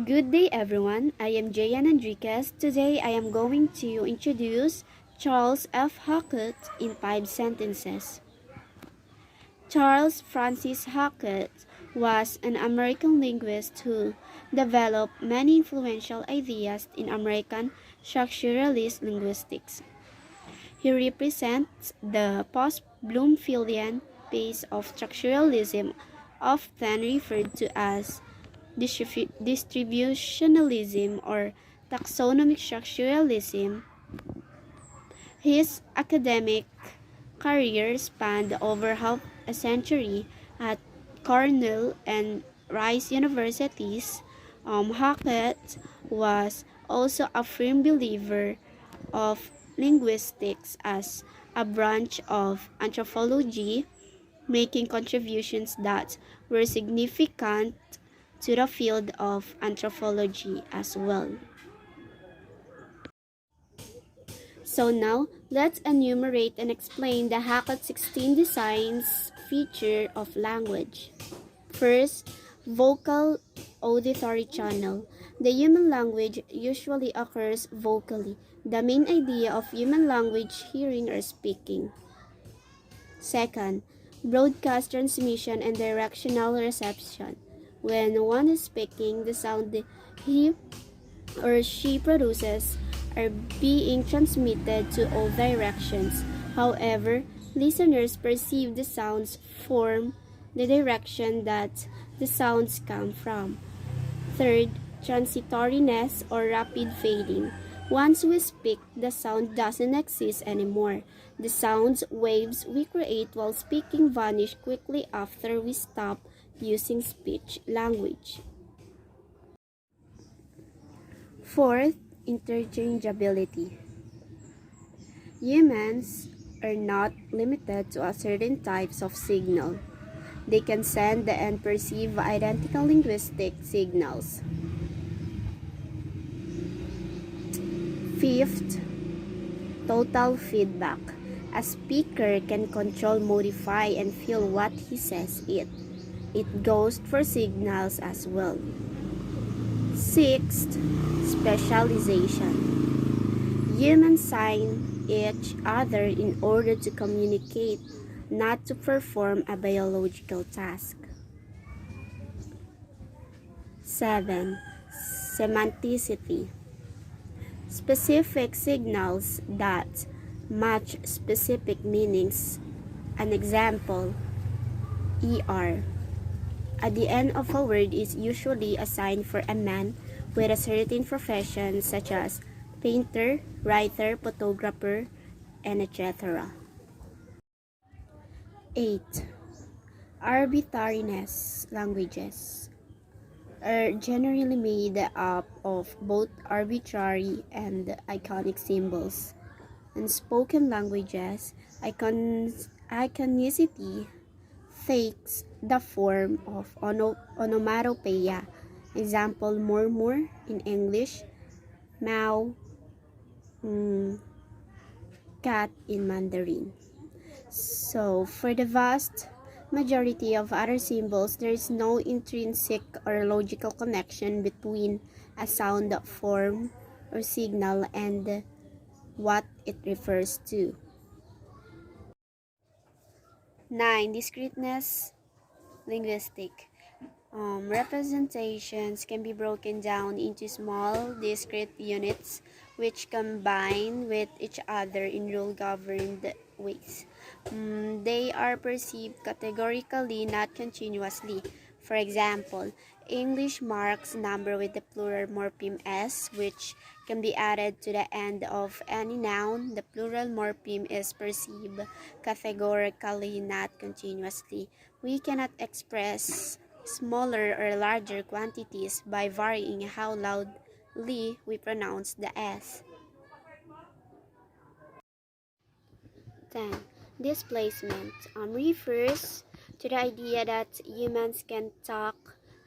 Good day everyone, I am Enriquez. Today I am going to introduce Charles F. Hackett in 5 sentences. Charles Francis Hackett was an American linguist who developed many influential ideas in American structuralist linguistics. He represents the post-Bloomfieldian phase of structuralism, often referred to as distributionalism or taxonomic structuralism. His academic career spanned over half a century at Cornell and Rice universities. Hackett was also a firm believer of linguistics as a branch of anthropology, making contributions that were significant to the field of anthropology as well. So now, let's enumerate and explain the Hackett 16 designs feature of language. First, vocal auditory channel. The human language usually occurs vocally, the main idea of human language hearing or speaking. Second, broadcast transmission and directional reception. When one is speaking, the sound he or she produces are being transmitted to all directions. However, listeners perceive the sounds from the direction that the sounds come from. Third, transitoriness or rapid fading. Once we speak, the sound doesn't exist anymore. The sounds waves we create while speaking vanish quickly after we stop using speech language. Fourth, interchangeability. Humans are not limited to a certain types of signal. They can send and perceive identical linguistic signals. Fifth, total feedback. A speaker can control, modify, and feel what he says. It goes for signals as well. Sixth, specialization. Humans sign each other in order to communicate, not to perform a biological task. 7. Semanticity. Specific signals that match specific meanings. An example, ER. At the end of a word is usually assigned for a man with a certain profession such as painter, writer, photographer, and etc. 8. Arbitrariness languages are generally made up of both arbitrary and iconic symbols. In spoken languages, iconicity takes the form of onomatopoeia. Example, murmur in English, meow, cat in Mandarin. So, for the vast majority of other symbols, there is no intrinsic or logical connection between a sound form or signal and what it refers to. 9. Discreteness linguistic. Representations can be broken down into small, discrete units which combine with each other in rule-governed ways. They are perceived categorically, not continuously. For example, English marks number with the plural morpheme s, which can be added to the end of any noun. The plural morpheme is perceived categorically, not continuously. We cannot express smaller or larger quantities by varying how loudly we pronounce the S. 10. Displacement refers to the idea that humans can talk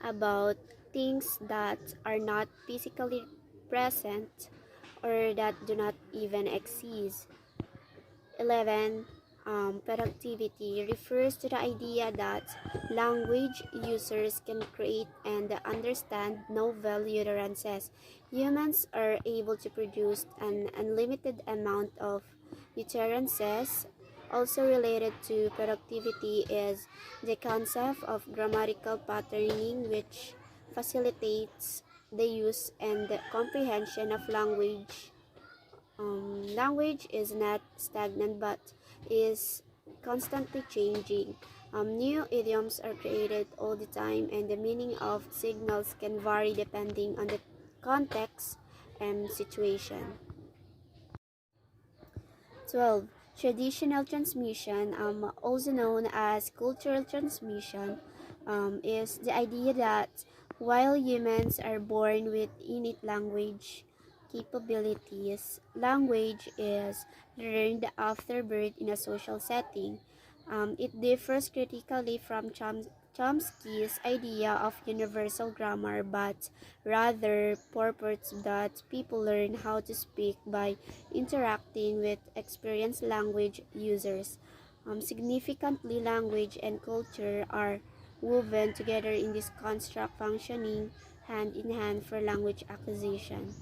about things that are not physically present or that do not even exist. 11. productivity refers to the idea that language users can create and understand novel utterances. Humans are able to produce an unlimited amount of utterances. Also related to productivity is the concept of grammatical patterning, which facilitates the use and the comprehension of language. Language is not stagnant but is constantly changing. New idioms are created all the time, and the meaning of signals can vary depending on the context and situation. 12. Traditional transmission, also known as cultural transmission, is the idea that while humans are born with innate language capabilities, language is learned after birth in a social setting. It differs critically from Chomsky's idea of universal grammar, but rather purports that people learn how to speak by interacting with experienced language users. Significantly, language and culture are woven together in this construct, functioning hand in hand for language acquisition.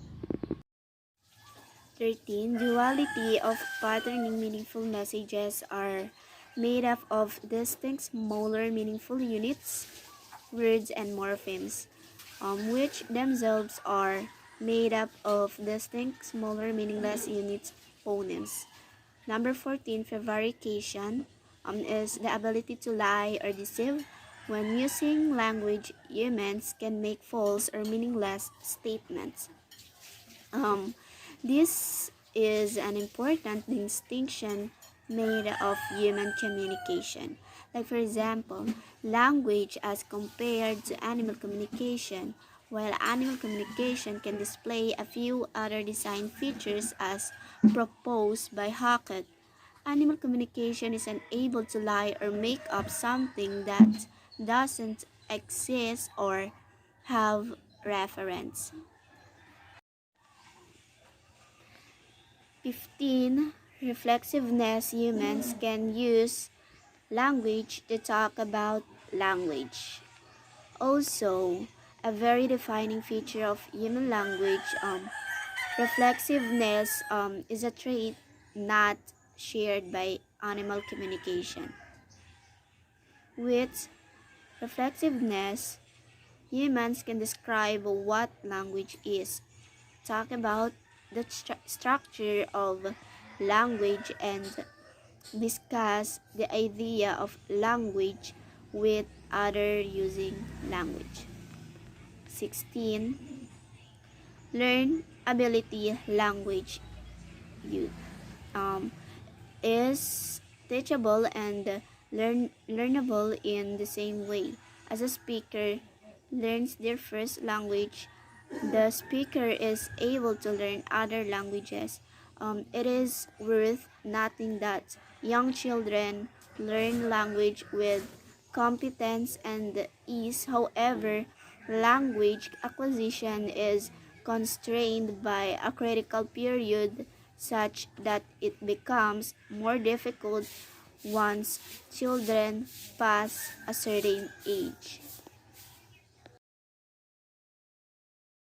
13. Duality of patterning. Meaningful messages are made up of distinct smaller meaningful units, words, and morphemes, which themselves are made up of distinct smaller meaningless units, phonemes. Number 14, prevarication, is the ability to lie or deceive. When using language, humans can make false or meaningless statements. Um, this is an important distinction made of human communication. Like, for example, language as compared to animal communication. While animal communication can display a few other design features as proposed by Hackett, animal communication is unable to lie or make up something that doesn't exist or have reference. 15. Reflexiveness. Humans can use language to talk about language. Also, a very defining feature of human language, reflexiveness, is a trait not shared by animal communication. With reflexiveness, humans can describe what language is, talk about the structure of language, and discuss the idea of language with other using language. 16. Learn ability. Language you um, is teachable and learnable in the same way as a speaker learns their first language. The speaker is able to learn other languages. It is worth noting that young children learn language with competence and ease. However, language acquisition is constrained by a critical period such that it becomes more difficult once children pass a certain age.